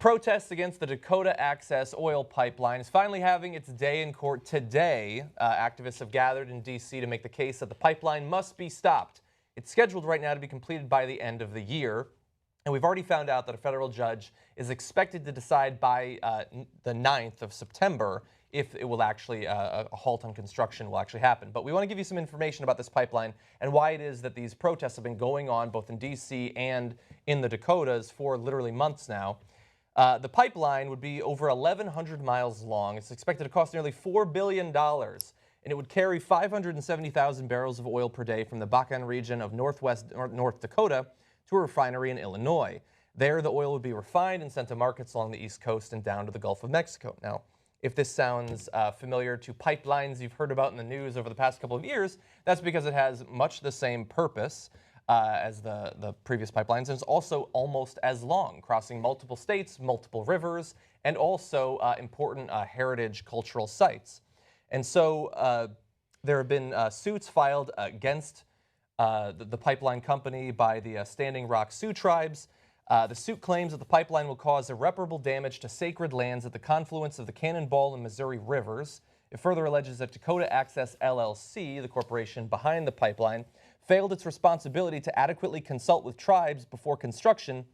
Protests against the Dakota Access oil pipeline is finally having its day in court today. Activists have gathered in D.C. to make the case that the pipeline must be stopped. It's scheduled right now to be completed by the end of the year. And we've already found out that a federal judge is expected to decide by the 9th of September if it will actually, a halt on construction will actually happen. But we want to give you some information about this pipeline and why it is that these protests have been going on both in D.C. and in the Dakotas for literally months now. The pipeline would be over 1,100 miles long. It's expected to cost nearly $4 billion, and it would carry 570,000 barrels of oil per day from the Bakken region of North Dakota to a refinery in Illinois. There, the oil would be refined and sent to markets along the East Coast and down to the Gulf of Mexico. Now, if this sounds familiar to pipelines you've heard about in the news over the past couple of years, that's because it has much the same purpose as the previous pipelines, and it's also almost as long, crossing multiple states, multiple rivers, and also important heritage cultural sites. And so there have been suits filed against the pipeline company by the Standing Rock Sioux tribes. The suit claims that the pipeline will cause irreparable damage to sacred lands at the confluence of the Cannonball and Missouri rivers. It further alleges that Dakota Access LLC, the corporation behind the pipeline, failed its responsibility to adequately consult with tribes before construction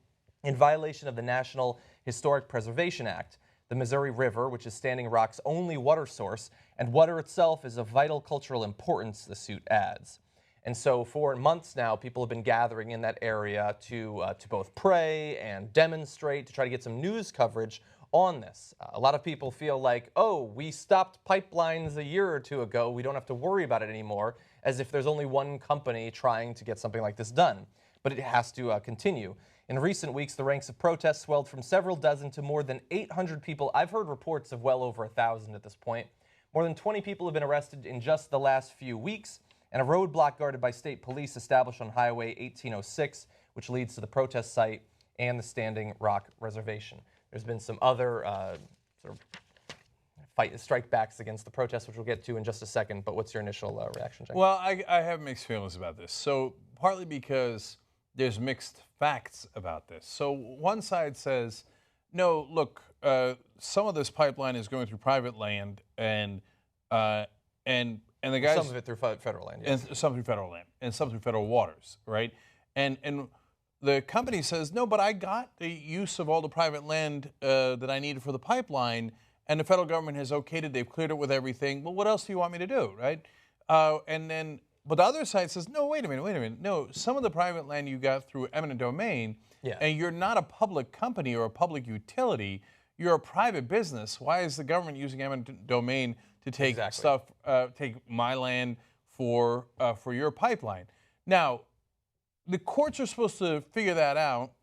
in violation of the National Historic Preservation Act. The Missouri River, which is Standing Rock's only water source, and water itself is of vital cultural importance, the suit adds. And so for months now, people have been gathering in that area to both pray and demonstrate, to try to get some news coverage on this. A lot of people feel like, oh, we stopped pipelines a year or two ago, we don't have to worry about it anymore, as if there's only one company trying to get something like this done. But it has to continue. In recent weeks, the ranks of protests swelled from several dozen to more than 800 people. I've heard reports of well over 1,000 at this point. More than 20 people have been arrested in just the last few weeks, and a roadblock guarded by state police established on Highway 1806, which leads to the protest site and the Standing Rock Reservation. There's been some other sort of strike backs against the protests, which we'll get to in just a second. But what's your initial reaction, Jake? Well, I have mixed feelings about this. So partly because there's mixed facts about this. So one side says, no, look, some of this pipeline is going through private land, and the guys, some of it through federal land, yes. And some through federal land, and some through federal waters, right? And the company says, no, but I got the use of all the private land that I needed for the pipeline, and the federal government has okayed it, they've cleared it with everything. Well, what else do you want me to do, right? But the other side says, no, wait a minute. No, some of the private land you got through eminent domain, and you're not a public company or a public utility, you're a private business. Why is the government using eminent domain to take take my land for your pipeline? Now, the courts are supposed to figure that out.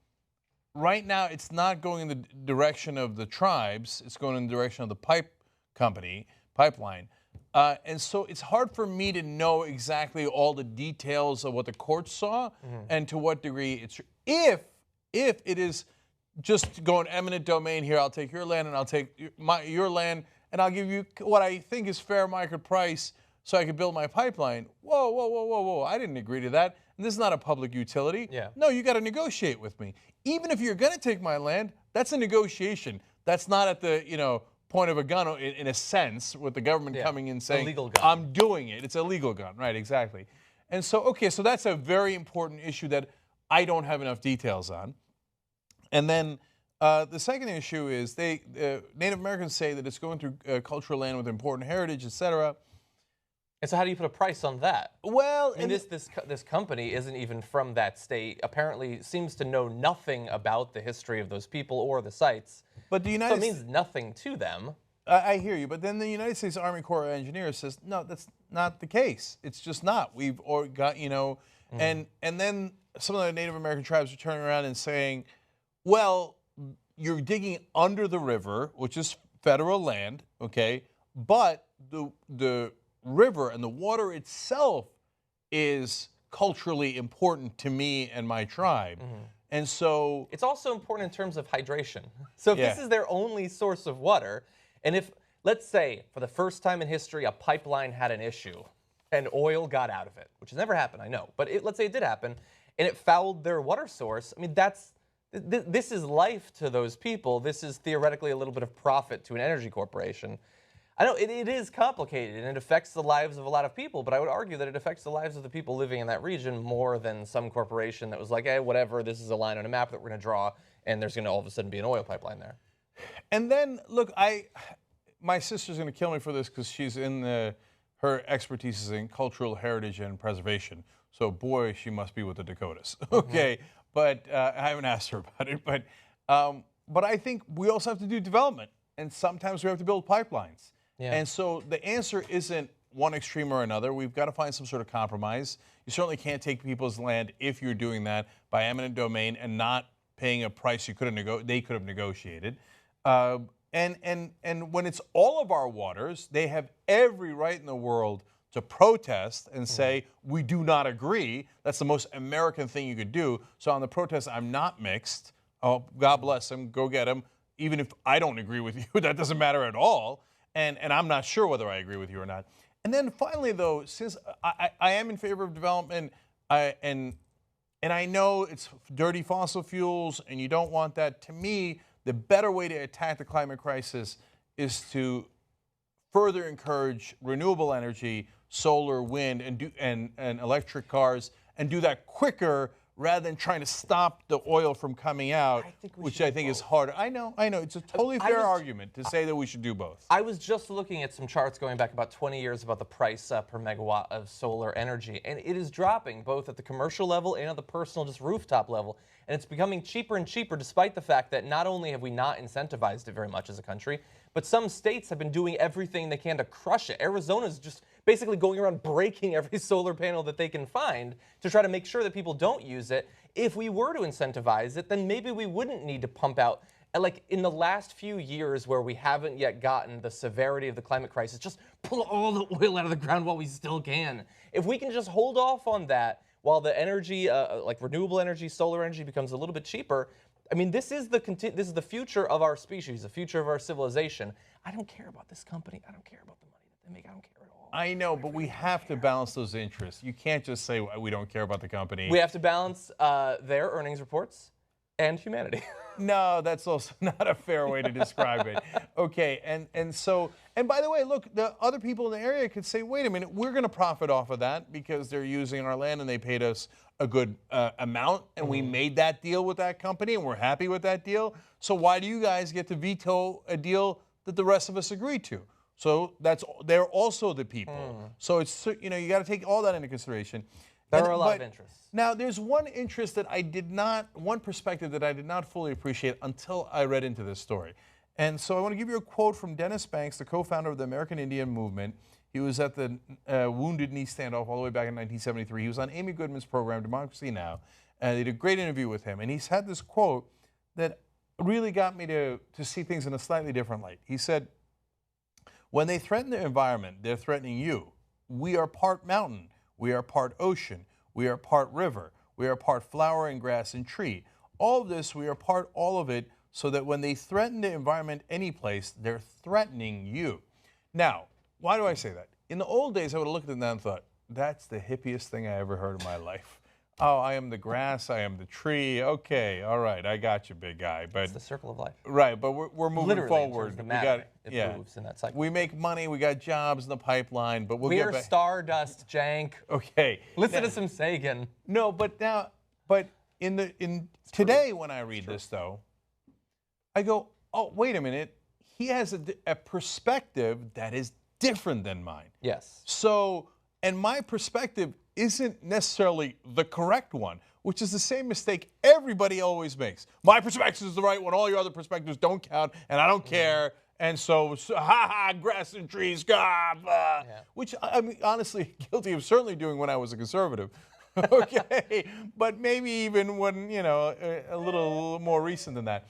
Right now, it's not going in the direction of the tribes. It's going in the direction of the pipeline. And so it's hard for me to know exactly all the details of what the court saw and to what degree it's if it is just going eminent domain here, I'll take your land and I'll take your land and I'll give you what I think is fair market price so I can build my pipeline. Whoa, I didn't agree to that. And this is not a public utility. Yeah. No, you got to negotiate with me. Even if you're going to take my land, that's a negotiation. That's not at the, point of a gun in a sense, with the government coming in saying, legal gun. I'm doing it. It's a legal gun, right, exactly. And so, so that's a very important issue that I don't have enough details on. And then the second issue is Native Americans say that it's going through cultural land with important heritage, et cetera. And so how do you put a price on that? Well, I mean, this company isn't even from that state. Apparently seems to know nothing about the history of those people or the sites. But the United States, so it means nothing to them. I hear you, but then the United States Army Corps of Engineers says, no, that's not the case. It's just not. We've got, and then some of the Native American tribes are turning around and saying, well, you're digging under the river, which is federal land, okay, but the river and the water itself is culturally important to me and my tribe. And so it's also important in terms of hydration. So if this is their only source of water, and if, let's say, for the first time in history, a pipeline had an issue and oil got out of it, which has never happened, I know, but let's say it did happen, and it fouled their water source, I mean, that's This is life to those people. This is theoretically a little bit of profit to an energy corporation. I know it is complicated and it affects the lives of a lot of people, but I would argue that it affects the lives of the people living in that region more than some corporation that was like, hey, whatever, this is a line on a map that we're going to draw, and there's going to all of a sudden be an oil pipeline there. And then, look, my sister's going to kill me for this because she's her expertise is in cultural heritage and preservation. So, boy, she must be with the Dakotas. Okay, but I haven't asked her about it. But I think we also have to do development, and sometimes we have to build pipelines. Yeah. And so the answer isn't one extreme or another. We've got to find some sort of compromise. You certainly can't take people's land if you're doing that by eminent domain and not paying a price they could have negotiated. And when it's all of our waters, they have every right in the world to protest and say, we do not agree. That's the most American thing you could do. So on the protest, I'm not mixed. Oh, God bless them. Go get them. Even if I don't agree with you, that doesn't matter at all. And I'm not sure whether I agree with you or not. And then finally, though, since I am in favor of development, and I know it's dirty fossil fuels, and you don't want that. To me, the better way to attack the climate crisis is to further encourage renewable energy, solar, wind, and electric cars, and do that quicker rather than trying to stop the oil from coming out, which I think is harder. I know. It's a totally fair argument to say that we should do both. I was just looking at some charts going back about 20 years about the price per megawatt of solar energy, and it is dropping both at the commercial level and at the personal, just rooftop level. And it's becoming cheaper and cheaper despite the fact that not only have we not incentivized it very much as a country, but some states have been doing everything they can to crush it. Arizona's just basically going around breaking every solar panel that they can find to try to make sure that people don't use it. If we were to incentivize it, then maybe we wouldn't need to pump out, like in the last few years where we haven't yet gotten the severity of the climate crisis, just pull all the oil out of the ground while we still can. If we can just hold off on that while the energy, like renewable energy, solar energy becomes a little bit cheaper, I mean, this is the future of our species, the future of our civilization. I don't care about this company. I don't care about the money that they make. I don't care at all. I know, but we have to balance those interests. You can't just say we don't care about the company. We have to balance their earnings reports and humanity. No, that's also not a fair way to describe it. Okay, and by the way, look, the other people in the area could say, wait a minute, we're going to profit off of that because they're using our land and they paid us a good amount, and we made that deal with that company, and we're happy with that deal. So why do you guys get to veto a deal that the rest of us agreed to? So they're also the people. So it's, you got to take all that into consideration. There are a lot of interests. Now, there's one interest that one perspective that I did not fully appreciate until I read into this story. And so I want to give you a quote from Dennis Banks, the co-founder of the American Indian Movement. He was at the Wounded Knee standoff all the way back in 1973. He was on Amy Goodman's program, Democracy Now!, and they did a great interview with him. And he's had this quote that really got me to see things in a slightly different light. He said, when they threaten the environment, they're threatening you. We are part mountain. We are part ocean. We are part river. We are part flower and grass and tree. All of this, we are part all of it, so that when they threaten the environment any place, they're threatening you. Now, why do I say that? In the old days, I would have looked at that and thought, that's the hippiest thing I ever heard in my life. Oh, I am the grass, I am the tree. Okay, all right, I got you, big guy. But it's the circle of life. Right, but we're moving literally forward. In terms of matter, it moves in that cycle. We make money, we got jobs in the pipeline, but we are stardust, Jank. Okay. Listen to some Sagan. No, but today when I read this though, I go, oh, wait a minute. He has a perspective that is different than mine. Yes. So, and my perspective isn't necessarily the correct one, which is the same mistake everybody always makes. My perspective is the right one. All your other perspectives don't count, and I don't care. And so grass and trees, which I'm honestly guilty of certainly doing when I was a conservative. Okay, but maybe even when, a little more recent than that,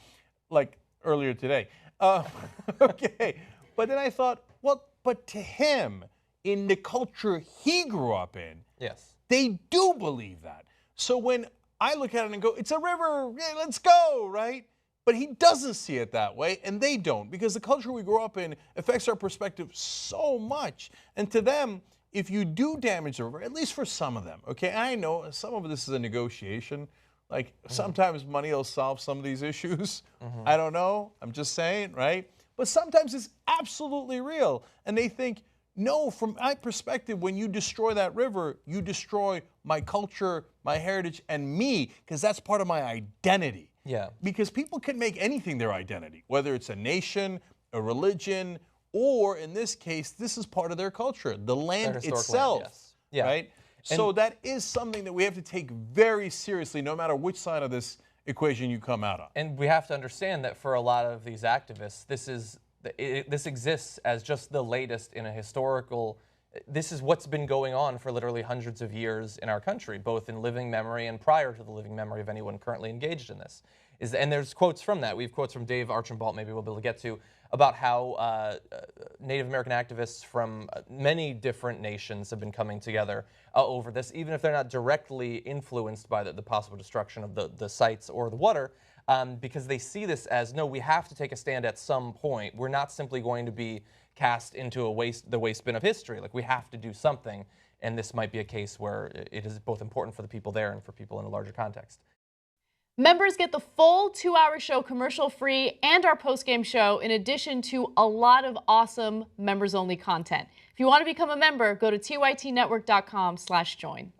like earlier today. Okay, but then I thought, well, but to him, in the culture he grew up in, yes, they do believe that. So when I look at it and go, it's a river, yeah, let's go, right? But he doesn't see it that way, and they don't, because the culture we grew up in affects our perspective so much. And to them, if you do damage the river, at least for some of them, okay, I know some of this is a negotiation, Like, sometimes money will solve some of these issues. I don't know. I'm just saying, right? But sometimes it's absolutely real. And they think, no, from my perspective, when you destroy that river, you destroy my culture, my heritage, and me, because that's part of my identity. Yeah. Because people can make anything their identity, whether it's a nation, a religion, or in this case, this is part of their culture, the land historic itself. land, yes. Yeah. Right? So that is something that we have to take very seriously, no matter which side of this equation you come out on. And we have to understand that for a lot of these activists, this exists as just the latest in a historical. This is what's been going on for literally hundreds of years in our country, both in living memory and prior to the living memory of anyone currently engaged in this. And there's quotes from that. We have quotes from Dave Archambault, maybe we'll be able to get to, about how Native American activists from many different nations have been coming together over this, even if they're not directly influenced by the possible destruction of the sites or the water, because they see this as, no, we have to take a stand at some point. We're not simply going to be cast into the waste bin of history. Like, we have to do something, and this might be a case where it is both important for the people there and for people in a larger context. Members get the full 2-hour show commercial-free and our post-game show, in addition to a lot of awesome members-only content. If you want to become a member, go to tytnetwork.com/join.